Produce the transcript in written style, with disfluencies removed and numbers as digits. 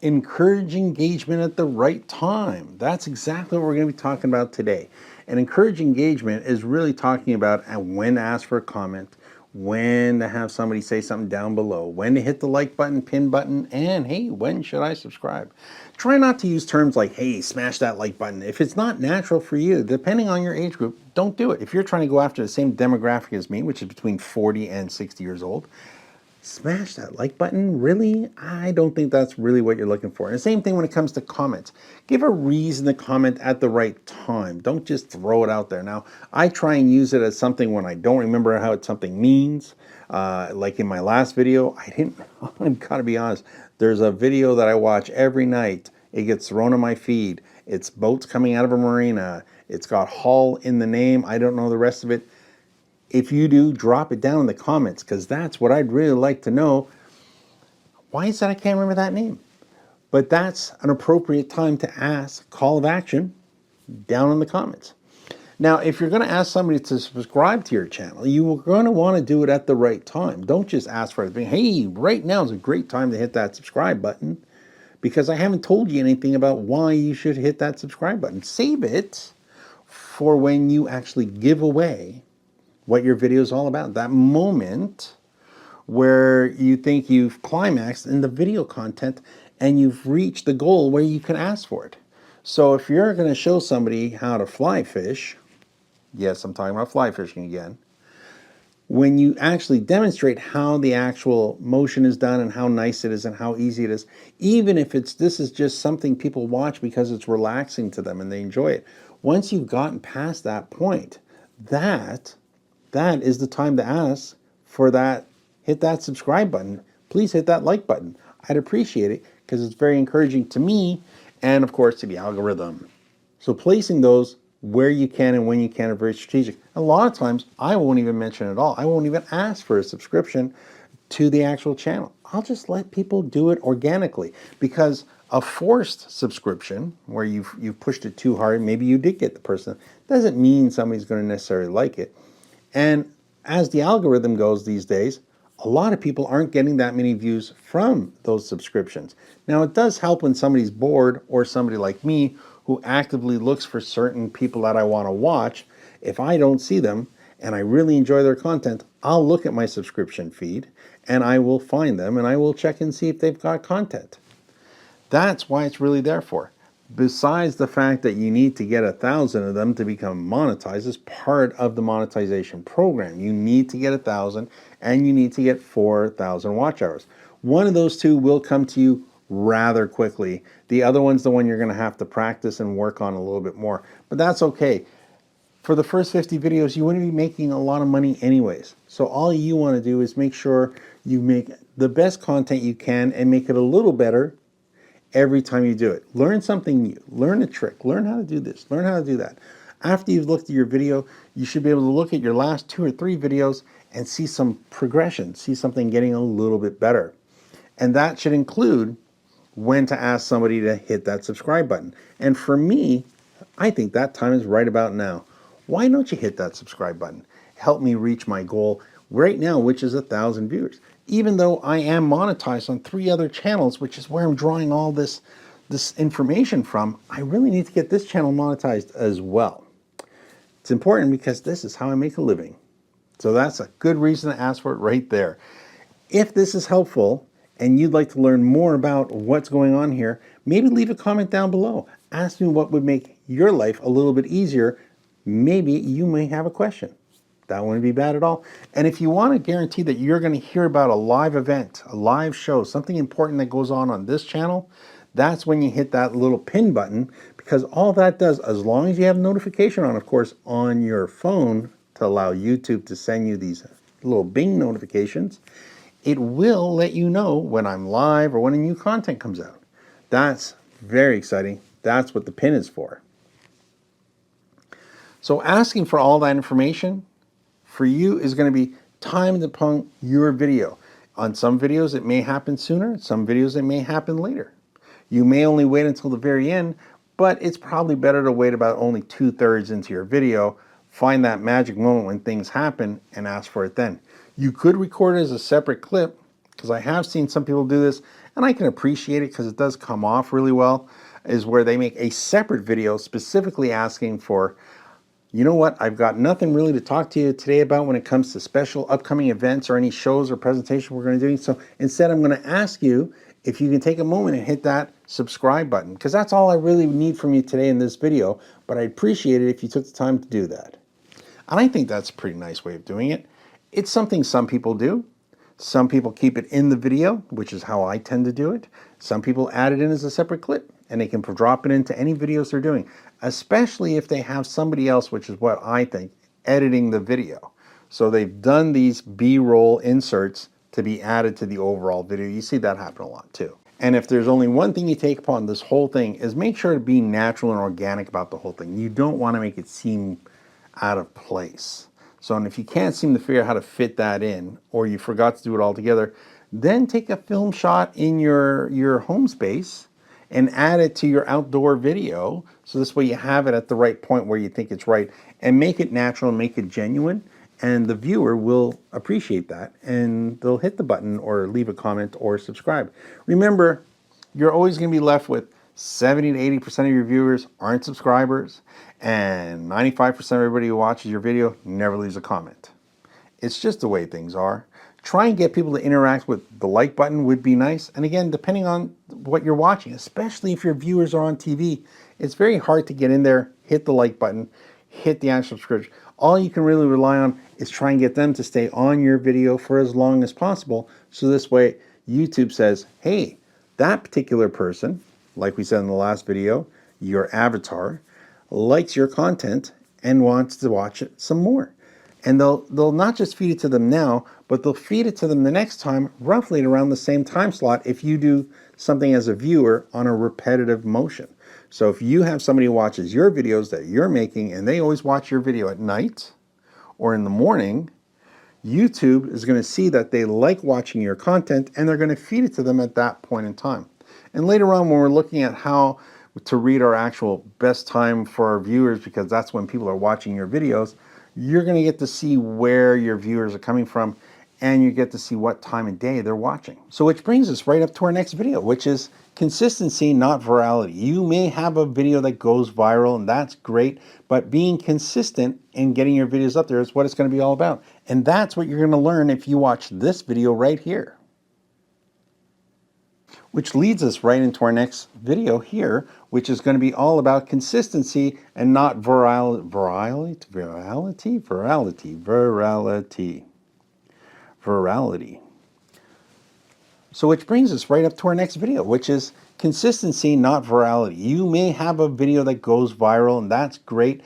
Encourage engagement at the right time. That's exactly what we're going to be talking about today. And encourage engagement is really talking about when to ask for a comment, when to have somebody say something down below, when to hit the like button, pin button, and hey, when should I subscribe? Try not to use terms like, hey, smash that like button. If it's not natural for you, depending on your age group, don't do it. If you're trying to go after the same demographic as me, which is between 40 and 60 years old, smash that like button? Really? I don't think that's really what you're looking for. And the same thing when it comes to comments. Give a reason to comment at the right time. Don't just throw it out there. Now, I try and use it as something when I don't remember how something means. Like in my last video, I've got to be honest, there's a video that I watch every night. It gets thrown on my feed. It's boats coming out of a marina. It's got hull in the name. I don't know the rest of it. If you do, drop it down in the comments, because that's what I'd really like to know. Why is that I can't remember that name? But that's an appropriate time to ask call of action down in the comments. Now, if you're going to ask somebody to subscribe to your channel, you are going to want to do it at the right time. Don't just ask for it. Hey, right now is a great time to hit that subscribe button, because I haven't told you anything about why you should hit that subscribe button. Save it for when you actually give away what your video is all about. That moment where you think you've climaxed in the video content and you've reached the goal where you can ask for it. So if you're going to show somebody how to fly fish, yes, I'm talking about fly fishing again, when you actually demonstrate how the actual motion is done and how nice it is and how easy it is, even if this is just something people watch because it's relaxing to them and they enjoy it, once you've gotten past that point, that is the time to ask for that. Hit that subscribe button. Please hit that like button. I'd appreciate it, because it's very encouraging to me and, of course, to the algorithm. So placing those where you can and when you can are very strategic. A lot of times, I won't even mention it at all. I won't even ask for a subscription to the actual channel. I'll just let people do it organically, because a forced subscription where you've pushed it too hard, maybe you did get the person, doesn't mean somebody's going to necessarily like it. And as the algorithm goes these days, a lot of people aren't getting that many views from those subscriptions. Now, it does help when somebody's bored, or somebody like me who actively looks for certain people that I want to watch. If I don't see them and I really enjoy their content, I'll look at my subscription feed and I will find them and I will check and see if they've got content. That's why it's really there for. Besides the fact that you need to get 1,000 of them to become monetized as part of the monetization program. You need to get 1,000 and you need to get 4,000 watch hours. One of those two will come to you rather quickly. The other one's the one you're going to have to practice and work on a little bit more. But that's okay. For the first 50 videos, you wouldn't be making a lot of money anyways. So all you want to do is make sure you make the best content you can and make it a little better every time you do it. Learn something new, learn a trick, learn how to do this, learn how to do that. After you've looked at your video, you should be able to look at your last 2 or 3 videos and see some progression, see something getting a little bit better. And that should include when to ask somebody to hit that subscribe button. And for me, I think that time is right about now. Why don't you hit that subscribe button? Help me reach my goal right now, which is 1,000 viewers. Even though I am monetized on 3 other channels, which is where I'm drawing all this information from, I really need to get this channel monetized as well. It's important because this is how I make a living. So that's a good reason to ask for it right there. If this is helpful and you'd like to learn more about what's going on here, maybe leave a comment down below. Ask me what would make your life a little bit easier. Maybe you may have a question. That wouldn't be bad at all. And if you want to guarantee that you're going to hear about a live event, a live show, something important that goes on this channel, that's when you hit that little pin button, because all that does, as long as you have notification on, of course, on your phone to allow YouTube to send you these little Bing notifications, it will let you know when I'm live or when a new content comes out. That's very exciting. That's what the pin is for. So asking for all that information for you is going to be timed upon your video. On some videos, it may happen sooner. Some videos, it may happen later. You may only wait until the very end, but it's probably better to wait about only 2/3 into your video, find that magic moment when things happen, and ask for it then. You could record it as a separate clip, because I have seen some people do this, and I can appreciate it because it does come off really well, is where they make a separate video specifically asking for, you know what, I've got nothing really to talk to you today about when it comes to special upcoming events or any shows or presentations we're going to do. So instead, I'm going to ask you if you can take a moment and hit that subscribe button, because that's all I really need from you today in this video, but I'd appreciate it if you took the time to do that. And I think that's a pretty nice way of doing it. It's something some people do. Some people keep it in the video, which is how I tend to do it. Some people add it in as a separate clip, and they can drop it into any videos they're doing, especially if they have somebody else, which is what I think, editing the video. So they've done these B-roll inserts to be added to the overall video. You see that happen a lot too. And if there's only one thing you take upon this whole thing, is make sure to be natural and organic about the whole thing. You don't want to make it seem out of place. So, and if you can't seem to figure out how to fit that in, or you forgot to do it all together, then take a film shot in your home space and add it to your outdoor video. So this way you have it at the right point where you think it's right, and make it natural and make it genuine. And the viewer will appreciate that, and they'll hit the button or leave a comment or subscribe. Remember, you're always going to be left with 70 to 80% of your viewers aren't subscribers, and 95% of everybody who watches your video never leaves a comment. It's just the way things are. Try and get people to interact with the like button would be nice. And again, depending on what you're watching, especially if your viewers are on TV, it's very hard to get in there, hit the like button, hit the actual subscription. All you can really rely on is try and get them to stay on your video for as long as possible. So this way, YouTube says, hey, that particular person, like we said in the last video, your avatar, likes your content and wants to watch it some more. And they'll not just feed it to them now, but they'll feed it to them the next time, roughly at around the same time slot, if you do something as a viewer on a repetitive motion. So if you have somebody who watches your videos that you're making, and they always watch your video at night or in the morning, YouTube is going to see that they like watching your content, and they're going to feed it to them at that point in time. And later on, when we're looking at how to read our actual best time for our viewers, because that's when people are watching your videos, you're going to get to see where your viewers are coming from, and you get to see what time of day they're watching. So which brings us right up to our next video, which is consistency, not virality. You may have a video that goes viral, and that's great, but being consistent and getting your videos up there is what it's going to be all about. And that's what you're going to learn if you watch this video right here. Which leads us right into our next video here, which is going to be all about consistency and not virality. So which brings us right up to our next video, which is consistency, not virality. You may have a video that goes viral, and that's great,